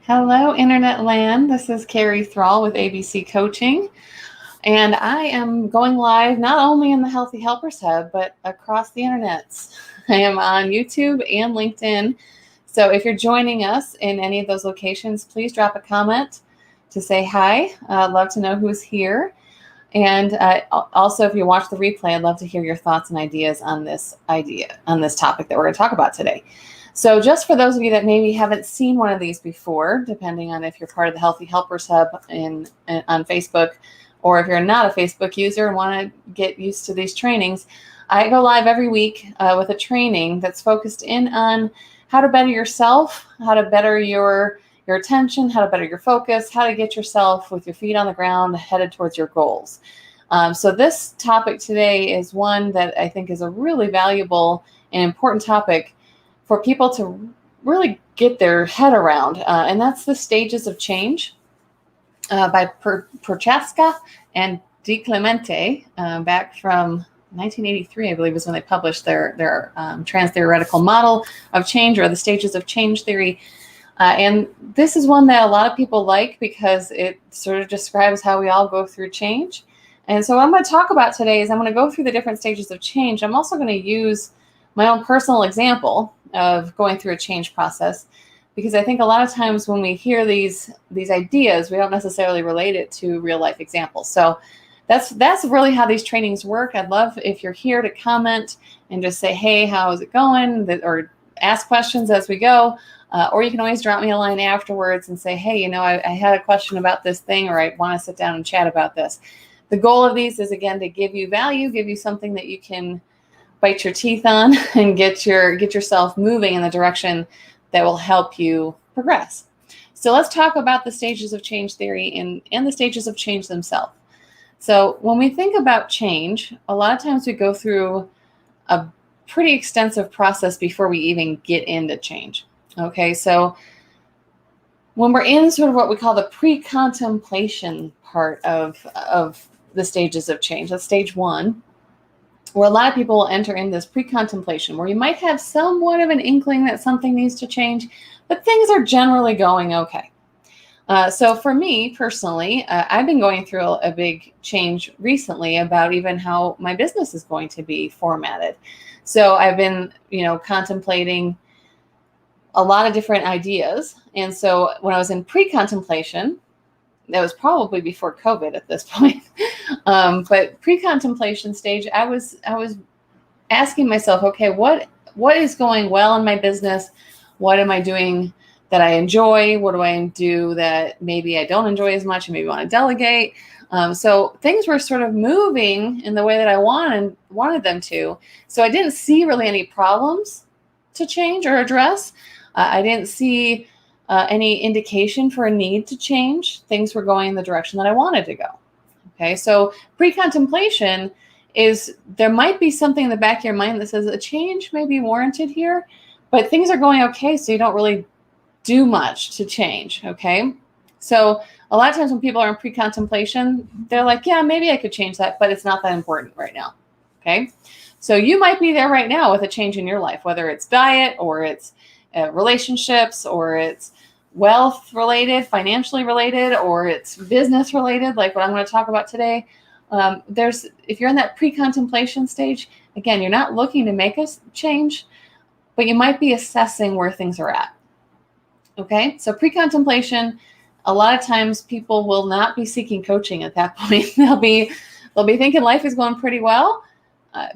Hello, Internet Land. This is Carrie Thrall with ABC Coaching, and I am going live not only in the Healthy Helpers Hub, but across the internets. I am on YouTube and LinkedIn. So if you're joining us in any of those locations, please drop a comment to say hi. I'd love to know who's here. And also, if you watch the replay, I'd love to hear your thoughts and ideas on this topic that we're going to talk about today. So just for those of you that maybe haven't seen one of these before, depending on if you're part of the Healthy Helpers Hub on Facebook, or if you're not a Facebook user and want to get used to these trainings, I go live every week with a training that's focused in on how to better yourself, how to better your attention, how to better your focus, how to get yourself with your feet on the ground headed towards your goals. So this topic today is one that I think is a really valuable and important topic for people to really get their head around, and that's the stages of change by Prochaska and Di Clemente back from 1983, I believe, is when they published their trans-theoretical model of change, or the stages of change theory. And this is one that a lot of people like because it sort of describes how we all go through change. And so what I'm going to talk about today is I'm going to go through the different stages of change. I'm also going to use my own personal example of going through a change process, because I think a lot of times when we hear these ideas, we don't necessarily relate it to real life examples. So that's really how these trainings work. I'd love if you're here to comment and just say, hey, how is it going? Or ask questions as we go. Or you can always drop me a line afterwards and say, hey, I had a question about this thing, or I want to sit down and chat about this. The goal of these is, again, to give you value, give you something that you can bite your teeth on and get yourself moving in the direction that will help you progress. So let's talk about the stages of change theory and the stages of change themselves. So when we think about change, a lot of times we go through a pretty extensive process before we even get into change. Okay, so when we're in sort of what we call the pre-contemplation part of the stages of change, that's stage one, where a lot of people will enter in this pre-contemplation, where you might have somewhat of an inkling that something needs to change, but things are generally going okay. So for me personally, I've been going through a big change recently about even how my business is going to be formatted. So I've been, contemplating a lot of different ideas. And so when I was in pre-contemplation, that was probably before COVID at this point, but pre-contemplation stage, I was asking myself, okay, what is going well in my business? What am I doing that I enjoy? What do I do that maybe I don't enjoy as much and maybe want to delegate? So things were sort of moving in the way that I wanted them to. So I didn't see really any problems to change or address. I didn't see any indication for a need to change. Things were going in the direction that I wanted to go. Okay, so pre-contemplation is, there might be something in the back of your mind that says a change may be warranted here, but things are going okay, so you don't really do much to change. Okay, so a lot of times when people are in pre-contemplation, they're like, yeah, maybe I could change that, but it's not that important right now. Okay, so you might be there right now with a change in your life, whether it's diet or it's relationships, or it's wealth related, financially related, or it's business related, like what I'm going to talk about today. If you're in that pre-contemplation stage, again, you're not looking to make a change, but you might be assessing where things are at. Okay, so pre-contemplation, a lot of times people will not be seeking coaching at that point. They'll be thinking life is going pretty well,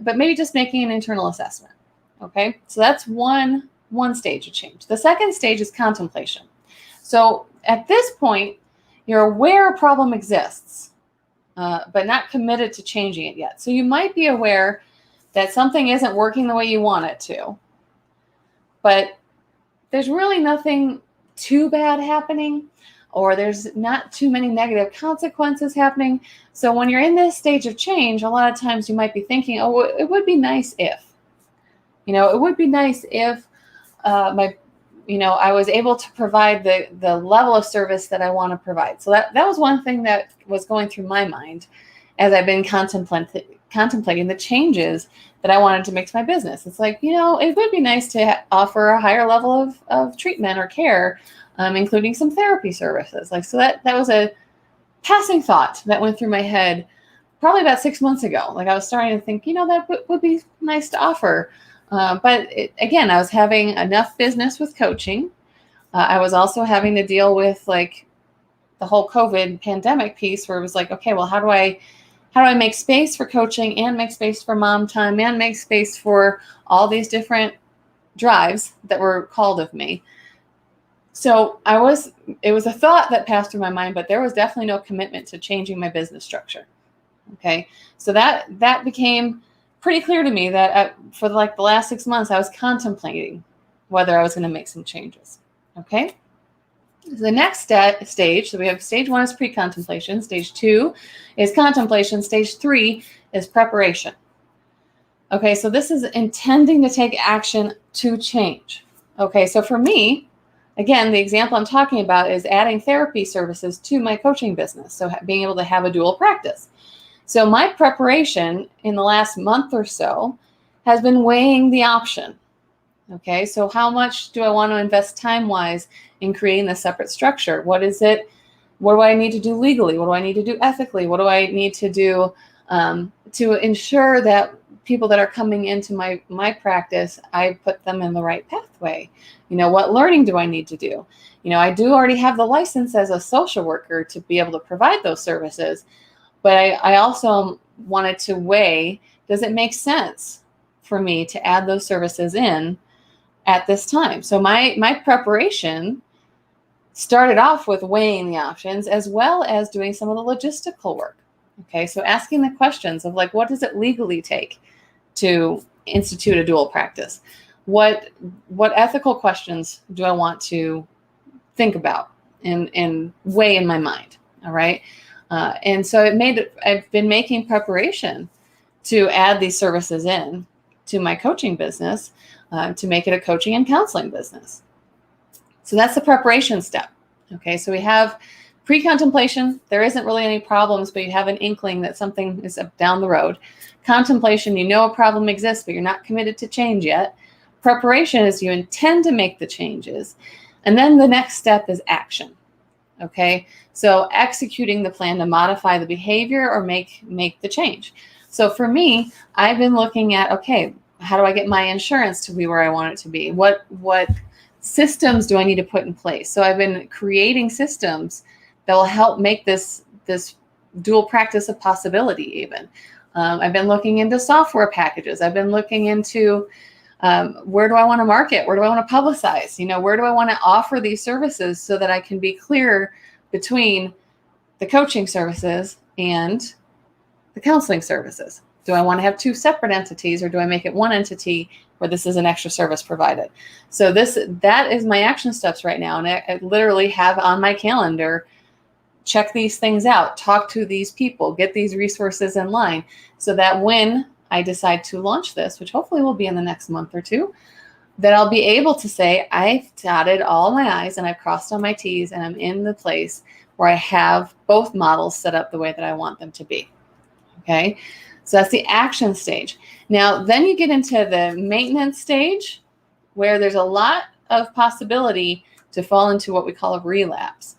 but maybe just making an internal assessment. Okay, so that's one stage of change. The second stage is contemplation. So at this point, you're aware a problem exists, but not committed to changing it yet. So you might be aware that something isn't working the way you want it to, but there's really nothing too bad happening, or there's not too many negative consequences happening. So when you're in this stage of change, a lot of times you might be thinking, oh, it would be nice if, it would be nice if I was able to provide the level of service that I want to provide. So that was one thing that was going through my mind as I've been contemplating contemplating the changes that I wanted to make to my business. It's like, it would be nice to offer a higher level of treatment or care, including some therapy services. So that was a passing thought that went through my head probably about 6 months ago. I was starting to think, that would be nice to offer. But again, I was having enough business with coaching. I was also having to deal with the whole COVID pandemic piece where it was like, okay, well, how do I make space for coaching and make space for mom time and make space for all these different drives that were called of me? So it was a thought that passed through my mind, but there was definitely no commitment to changing my business structure. Okay. So that became pretty clear to me that for the last 6 months, I was contemplating whether I was going to make some changes. Okay. So the next stage, so we have stage 1 is pre-contemplation, stage 2 is contemplation, stage 3 is preparation. Okay, so this is intending to take action to change. Okay, so for me, again, the example I'm talking about is adding therapy services to my coaching business, so being able to have a dual practice. So my preparation in the last month or so has been weighing the option. Okay, so how much do I want to invest time-wise in creating this separate structure? What is it? What do I need to do legally? What do I need to do ethically? What do I need to do to ensure that people that are coming into my practice, I put them in the right pathway? What learning do I need to do? I do already have the license as a social worker to be able to provide those services, but I also wanted to weigh, does it make sense for me to add those services in at this time? So my preparation started off with weighing the options as well as doing some of the logistical work. Okay, so asking the questions of what does it legally take to institute a dual practice? What ethical questions do I want to think about and weigh in my mind? All right. And so I've been making preparation to add these services in to my coaching business, to make it a coaching and counseling business. So that's the preparation step. Okay, so we have pre-contemplation. There isn't really any problems, but you have an inkling that something is up down the road. Contemplation, a problem exists, but you're not committed to change yet. Preparation is you intend to make the changes. And then the next step is action. Okay, so executing the plan to modify the behavior or make the change. So for me, I've been looking at, okay, how do I get my insurance to be where I want it to be? What systems do I need to put in place? So I've been creating systems that will help make this dual practice a possibility even. I've been looking into software packages. I've been looking into where do I want to market? Where do I want to publicize? Where do I want to offer these services so that I can be clear between the coaching services and the counseling services? Do I want to have 2 separate entities, or do I make it one entity where this is an extra service provided? So that is my action steps right now. And I literally have on my calendar, check these things out, talk to these people, get these resources in line, so that when I decide to launch this, which hopefully will be in the next month or 2, that I'll be able to say, I've dotted all my I's and I've crossed all my T's, and I'm in the place where I have both models set up the way that I want them to be. Okay. So that's the action stage. Now, then you get into the maintenance stage, where there's a lot of possibility to fall into what we call a relapse.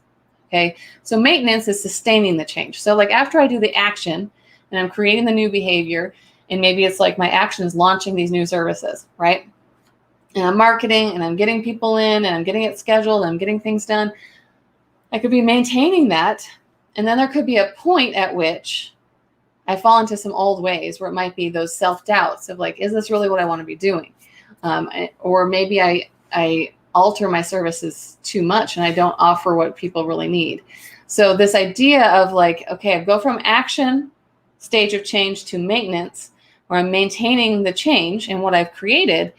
Okay. So maintenance is sustaining the change. So after I do the action and I'm creating the new behavior, and maybe it's my action is launching these new services, right? And I'm marketing and I'm getting people in and I'm getting it scheduled and I'm getting things done. I could be maintaining that. And then there could be a point at which I fall into some old ways where it might be those self-doubts of is this really what I want to be doing? Or maybe I alter my services too much and I don't offer what people really need. So this idea of okay, I go from action stage of change to maintenance, where I'm maintaining the change and what I've created.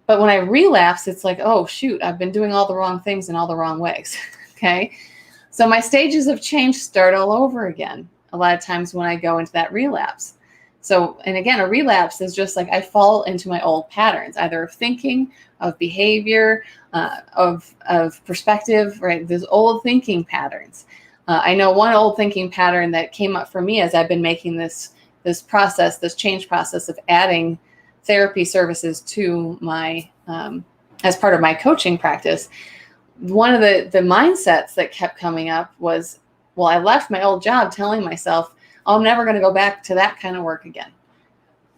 But when I relapse, it's oh, shoot, I've been doing all the wrong things in all the wrong ways. Okay. So my stages of change start all over again a lot of times when I go into that relapse. So, and again, a relapse is just I fall into my old patterns, either of thinking, of behavior, of perspective, right? Those old thinking patterns. I know one old thinking pattern that came up for me as I've been making this process, this change process of adding therapy services to my, as part of my coaching practice, one of the mindsets that kept coming up was, well, I left my old job telling myself, oh, I'm never going to go back to that kind of work again.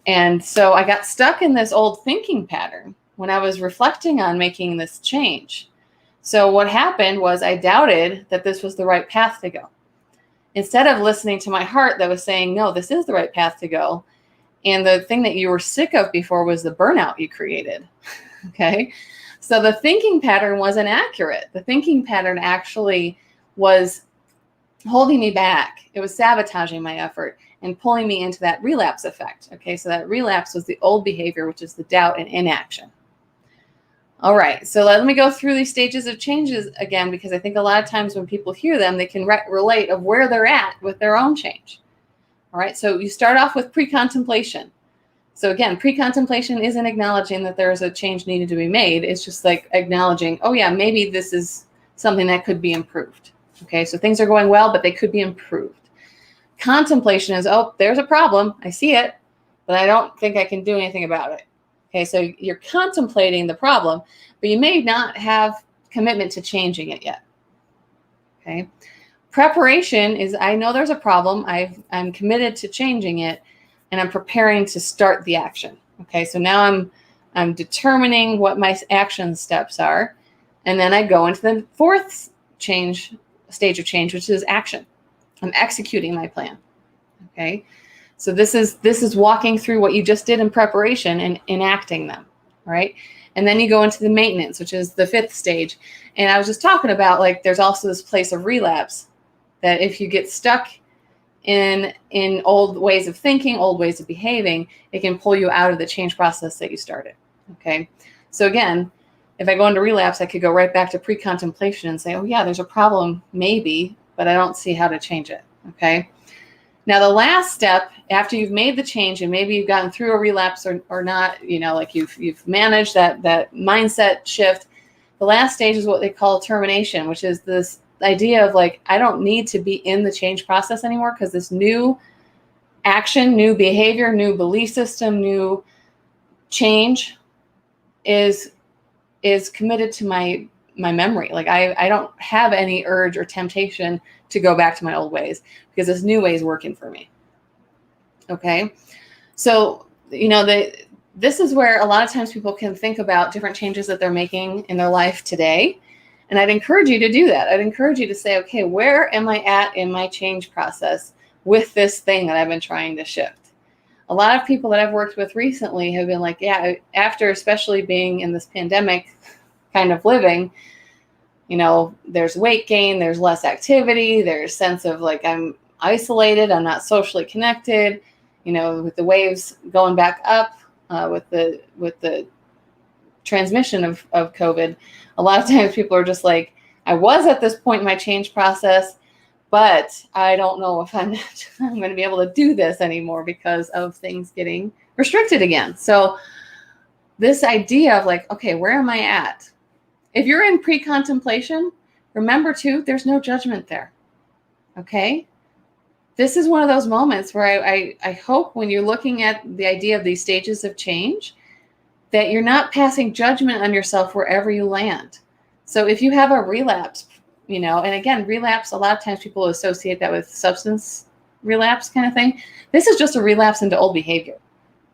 And so I got stuck in this old thinking pattern when I was reflecting on making this change. So what happened was I doubted that this was the right path to go. Instead of listening to my heart that was saying, no, this is the right path to go. And the thing that you were sick of before was the burnout you created. Okay. So the thinking pattern wasn't accurate. The thinking pattern actually was holding me back. It was sabotaging my effort and pulling me into that relapse effect. Okay, so that relapse was the old behavior, which is the doubt and inaction. All right, so let me go through these stages of changes again, because I think a lot of times when people hear them, they can relate of where they're at with their own change. All right, so you start off with pre-contemplation. So again, pre-contemplation isn't acknowledging that there's a change needed to be made. It's just like acknowledging, oh yeah, maybe this is something that could be improved. Okay, so things are going well, but they could be improved. Contemplation is, oh, there's a problem. I see it, but I don't think I can do anything about it. Okay, so you're contemplating the problem, but you may not have commitment to changing it yet. Okay, preparation is, I know there's a problem. I'm committed to changing it, and I'm preparing to start the action. Okay, so now I'm determining what my action steps are, and then I go into the fourth stage of change, which is action. I'm executing my plan. Okay, so this is walking through what you just did in preparation and enacting them, right? And then you go into the maintenance, which is the fifth stage. And I was just talking about, like, there's also this place of relapse, that if you get stuck in old ways of thinking, old ways of behaving, it can pull you out of the change process that you started. Okay, so again, if I go into relapse, I could go right back to pre-contemplation and say, oh yeah, there's a problem, maybe, but I don't see how to change it. Okay. Now, the last step, after you've made the change and maybe you've gotten through a relapse or not, like you've managed that mindset shift, the last stage is what they call termination, which is this idea of, like, I don't need to be in the change process anymore, because this new action, new behavior, new belief system, new change is committed to my memory. Like, I don't have any urge or temptation to go back to my old ways, because this new way is working for me. Okay. So, this is where a lot of times people can think about different changes that they're making in their life today. And I'd encourage you to do that. I'd encourage you to say, okay, where am I at in my change process with this thing that I've been trying to shift? A lot of people that I've worked with recently have been like, yeah, after especially being in this pandemic kind of living, there's weight gain, there's less activity, there's sense of, like, I'm isolated, I'm not socially connected, with the waves going back up, with the transmission of COVID. A lot of times people are just like, I was at this point in my change process, but I don't know if I'm going to be able to do this anymore because of things getting restricted again. So this idea of, like, okay, where am I at? If you're in pre-contemplation, remember too, there's no judgment there. Okay? This is one of those moments where I hope when you're looking at the idea of these stages of change, that you're not passing judgment on yourself wherever you land. So if you have a relapse, and again, relapse, a lot of times people associate that with substance relapse kind of thing. This is just a relapse into old behavior.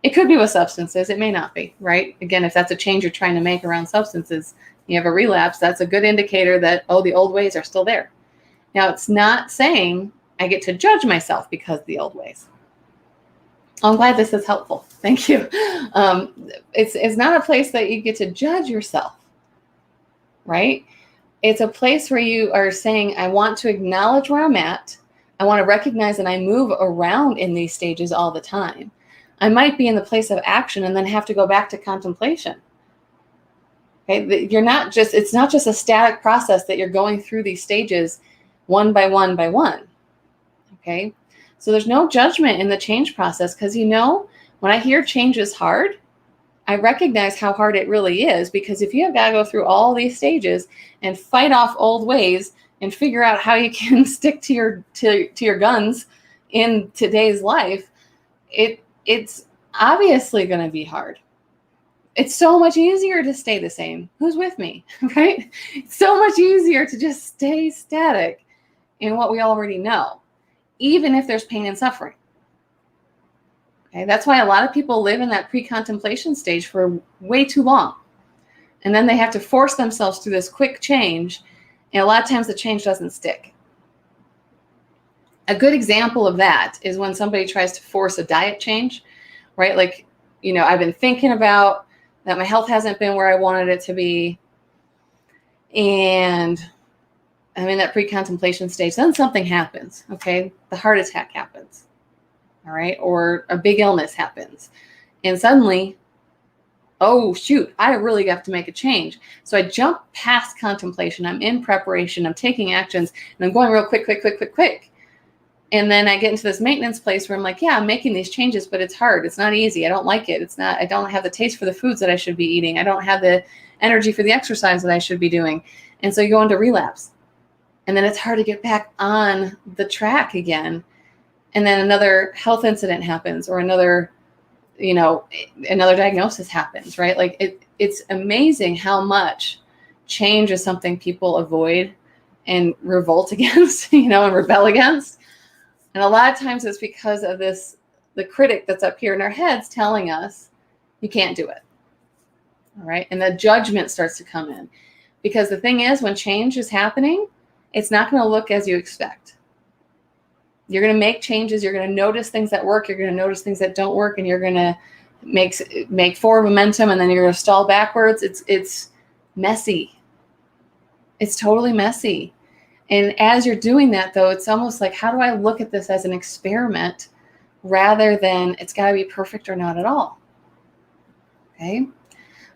It could be with substances. It may not be, right? Again, if that's a change you're trying to make around substances, you have a relapse, that's a good indicator that, oh, the old ways are still there. Now, it's not saying I get to judge myself because of the old ways. I'm glad this is helpful. Thank you. It's not a place that you get to judge yourself, right? It's a place where you are saying, I want to acknowledge where I'm at. I want to recognize that I move around in these stages all the time. I might be in the place of action and then have to go back to contemplation. Okay, it's not just a static process that you're going through these stages one by one by one. Okay, so there's no judgment in the change process, because when I hear change is hard, I recognize how hard it really is, because if you have got to go through all these stages and fight off old ways and figure out how you can stick to your guns in today's life, it's obviously going to be hard. It's so much easier to stay the same. Who's with me, right? It's so much easier to just stay static in what we already know, even if there's pain and suffering. Okay, that's why a lot of people live in that pre-contemplation stage for way too long. And then they have to force themselves through this quick change. And a lot of times the change doesn't stick. A good example of that is when somebody tries to force a diet change, right? Like, I've been thinking about that my health hasn't been where I wanted it to be. And I'm in that pre-contemplation stage. Then something happens, okay? The heart attack happens, all right? Or a big illness happens. And suddenly, oh, shoot, I really have to make a change. So I jump past contemplation. I'm in preparation. I'm taking actions. And I'm going real quick. And then I get into this maintenance place where I'm like, yeah, I'm making these changes, but it's hard. It's not easy. I don't like it. I don't have the taste for the foods that I should be eating. I don't have the energy for the exercise that I should be doing. And so you go into relapse. And then it's hard to get back on the track again. And then another health incident happens, or another diagnosis happens, right? Like it's amazing how much change is something people avoid and revolt against, and rebel against. And a lot of times it's because of the critic that's up here in our heads telling us you can't do it. All right. And the judgment starts to come in, because the thing is, when change is happening, it's not going to look as you expect. You're going to make changes. You're going to notice things that work. You're going to notice things that don't work, and you're going to make forward momentum, and then you're going to stall backwards. It's messy. It's totally messy. And as you're doing that, though, it's almost like, how do I look at this as an experiment rather than it's got to be perfect or not at all? Okay.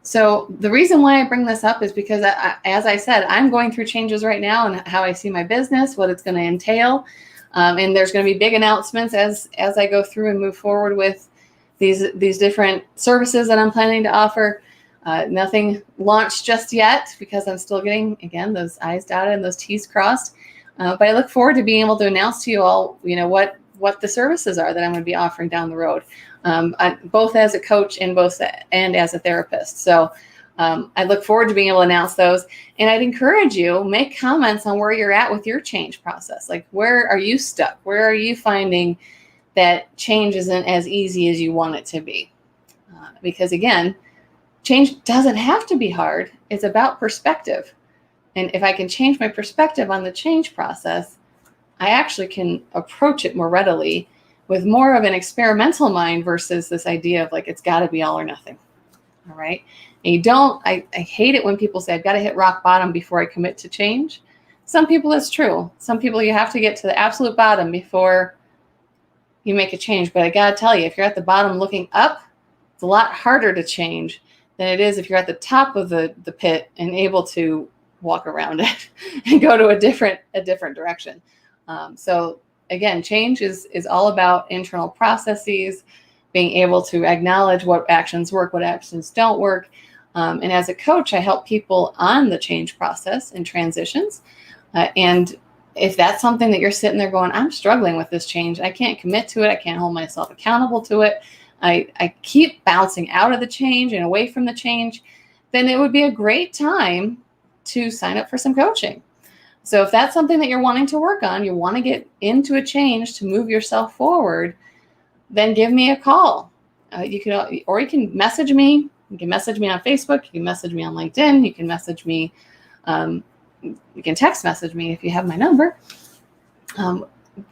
So the reason why I bring this up is because, as I said, I'm going through changes right now and how I see my business, what it's going to entail. And there's going to be big announcements as I go through and move forward with these different services that I'm planning to offer. Nothing launched just yet, because I'm still getting, again, those I's dotted and those T's crossed. But I look forward to being able to announce to you all, what the services are that I'm going to be offering down the road, both as a coach and as a therapist. So I look forward to being able to announce those. And I'd encourage you, make comments on where you're at with your change process. Like, where are you stuck? Where are you finding that change isn't as easy as you want it to be? Because again, change doesn't have to be hard. It's about perspective. And if I can change my perspective on the change process, I actually can approach it more readily with more of an experimental mind versus this idea of like, it's got to be all or nothing. All right. And I hate it when people say, I've got to hit rock bottom before I commit to change. Some people, it's true. Some people, you have to get to the absolute bottom before you make a change. But I got to tell you, if you're at the bottom looking up, it's a lot harder to change than it is if you're at the top of the pit and able to walk around it and go to a different direction. So again, change is all about internal processes, being able to acknowledge what actions work, what actions don't work. And as a coach, I help people on the change process and transitions. And if that's something that you're sitting there going, I'm struggling with this change, I can't commit to it, I can't hold myself accountable to it, I keep bouncing out of the change and away from the change, then it would be a great time to sign up for some coaching. So if that's something that you're wanting to work on, you want to get into a change to move yourself forward, then give me a call. You can message me. You can message me on Facebook. You can message me on LinkedIn. You can message me. You can text message me if you have my number.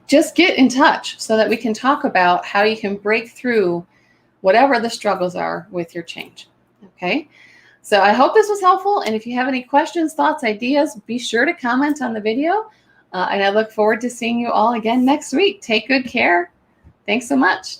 Just get in touch so that we can talk about how you can break through whatever the struggles are with your change. Okay. So I hope this was helpful. And if you have any questions, thoughts, ideas, be sure to comment on the video. And I look forward to seeing you all again next week. Take good care. Thanks so much.